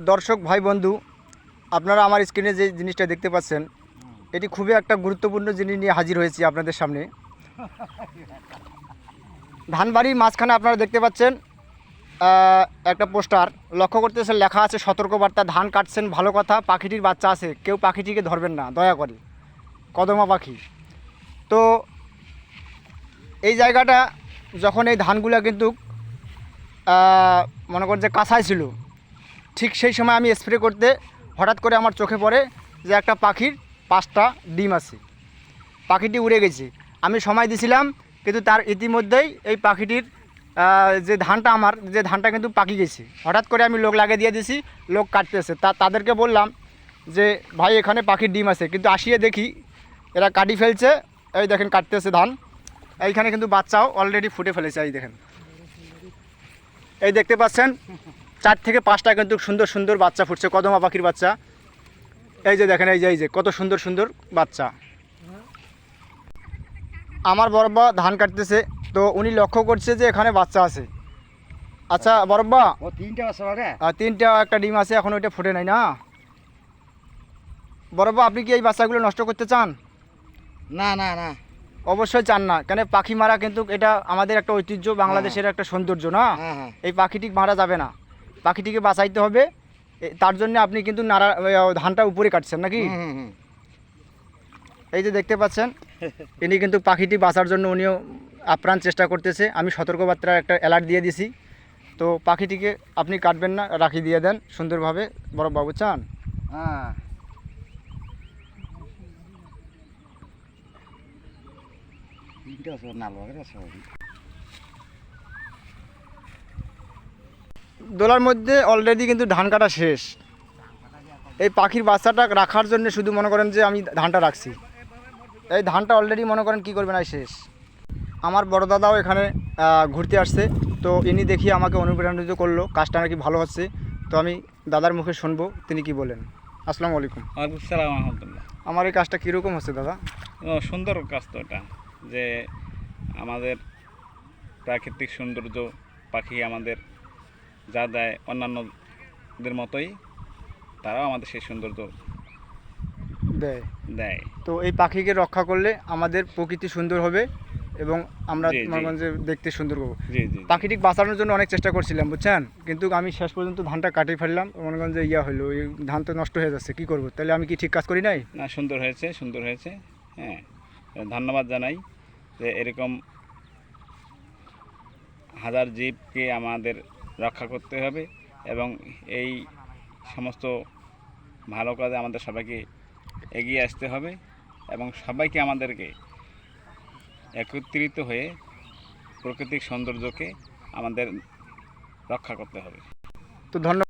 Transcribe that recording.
দর্শক ভাই বন্ধু, আপনারা আমার স্ক্রিনে যে জিনিসটা দেখতে পাচ্ছেন, এটি খুবই একটা গুরুত্বপূর্ণ জিনিস নিয়ে হাজির হয়েছি আপনাদের সামনে। ধানবাড়ির মাঝখানে আপনারা দেখতে পাচ্ছেন একটা পোস্টার লক্ষ্য করতেছেন, লেখা আছে সতর্কবার্তা, ধান কাটছেন ভালো কথা, পাখিটির বাচ্চা আছে, কেউ পাখিটিকে ধরবেন না দয়া করে, কদমা পাখি। তো এই জায়গাটা যখন এই ধানগুলা কিন্তু মনে কর যে কাঁচাই ছিল, ঠিক সেই সময় আমি স্প্রে করতে হঠাৎ করে আমার চোখে পড়ে যে একটা পাখির 5টা ডিম আছে, পাখিটি উড়ে গেছে। আমি সময় দিছিলাম, কিন্তু তার ইতিমধ্যেই এই পাখিটির যে ধানটা, আমার যে ধানটা কিন্তু পাকি গেছে। হঠাৎ করে আমি লোক লাগিয়ে দিয়ে দিছি, লোক কাটতেছে। তাদেরকে বললাম যে ভাই এখানে পাখির ডিম আছে, কিন্তু আসিয়ে দেখি এরা কাটি ফেলছে। এই দেখেন কাটতেছে ধান, এইখানে কিন্তু বাচ্চাও অলরেডি ফুটে ফেলেছে। এই দেখেন, এই দেখতে পাচ্ছেন 4 থেকে 5টা কিন্তু সুন্দর সুন্দর বাচ্চা ফুটছে, কদমা পাখির বাচ্চা। এই যে দেখেন, এই যে কত সুন্দর সুন্দর বাচ্চা। আমার বড়ব্বা ধান কাটতেছে, তো উনি লক্ষ্য করছে যে এখানে বাচ্চা আছে। আচ্ছা বড়ব্বা, ও 3টা আছে রে? 3টা একটা ডিম আছে, এখন ওইটা ফুটে নাই না। বড়ব্বা, আপনি কি এই বাচ্চাগুলো নষ্ট করতে চান? না না না, অবশ্যই চান না, কেন পাখি মারা কিন্তু এটা আমাদের একটা ঐতিহ্য, বাংলাদেশের একটা সৌন্দর্য না। হ্যাঁ হ্যাঁ, এই পাখিটি মারা যাবে না, পাখিটিকে বাঁচাইতে হবে। তার জন্য আপনি কিন্তু ধানটা উপরে কাটছেন নাকি? হুম হুম। এই যে দেখতে পাচ্ছেন, ইনি কিন্তু পাখিটি বাঁচার জন্য উনিও আপ্রাণ চেষ্টা করতেছে। আমি সতর্কবার্তার একটা অ্যালার্ট দিয়ে দিছি। তো পাখিটিকে আপনি কাটবেন না, রাখি দিয়ে দেন সুন্দরভাবে। বড়বাবু চান? হ্যাঁ, তিনটা আছে না, লগে আছে। দোলার মধ্যে অলরেডি কিন্তু ধান কাটা শেষ। এই পাখির বাচ্চাটা রাখার জন্য শুধু মনে করেন যে আমি ধানটা রাখছি। এই ধানটা অলরেডি মনে করেন কী করবেন, আর শেষ। আমার বড় দাদাও এখানে ঘুরতে আসছে, তো ইনি দেখি আমাকে অনুপ্রাণিত করলো, কাজটা নাকি ভালো হচ্ছে। তো আমি দাদার মুখে শুনবো তিনি কি বলেন। আসসালামু আলাইকুম। ওয়ালাইকুম সালাম আলহামদুলিল্লাহ। আমার এই কাজটা কীরকম হচ্ছে দাদা? সুন্দর কাজ তো এটা, যে আমাদের প্রাকৃতিক সৌন্দর্য, পাখি আমাদের যা দেয় অন্যান্যদের মতোই তারাও আমাদের সেই সৌন্দর্য দেয়। দেয়। তো এই পাখিকে রক্ষা করলে আমাদের প্রকৃতি সুন্দর হবে এবং আমরা জি, জি। মনে করেন যে দেখতে সুন্দর পাবো। জি জি। পাখিটি বাঁচানোর জন্য অনেক চেষ্টা করছিলাম, বুঝছেন, কিন্তু আমি শেষ পর্যন্ত ধানটা কাটিয়ে ফেললাম। মনে করেন যে হলো, এই ধান তো নষ্ট হয়ে যাচ্ছে, কী করবো? তাহলে আমি কি ঠিক কাজ করি নাই? না, সুন্দর হয়েছে, সুন্দর হয়েছে। হ্যাঁ, ধন্যবাদ জানাই যে এরকম হাজার জীবকে আমাদের রক্ষা করতে হবে এবং এই সমস্ত ভালো কাজে আমাদের সবাইকে এগিয়ে আসতে হবে এবং সবাইকে আমাদেরকে একত্রিত হয়ে প্রাকৃতিক সৌন্দর্যকে আমাদের রক্ষা করতে হবে। তো ধন্যবাদ।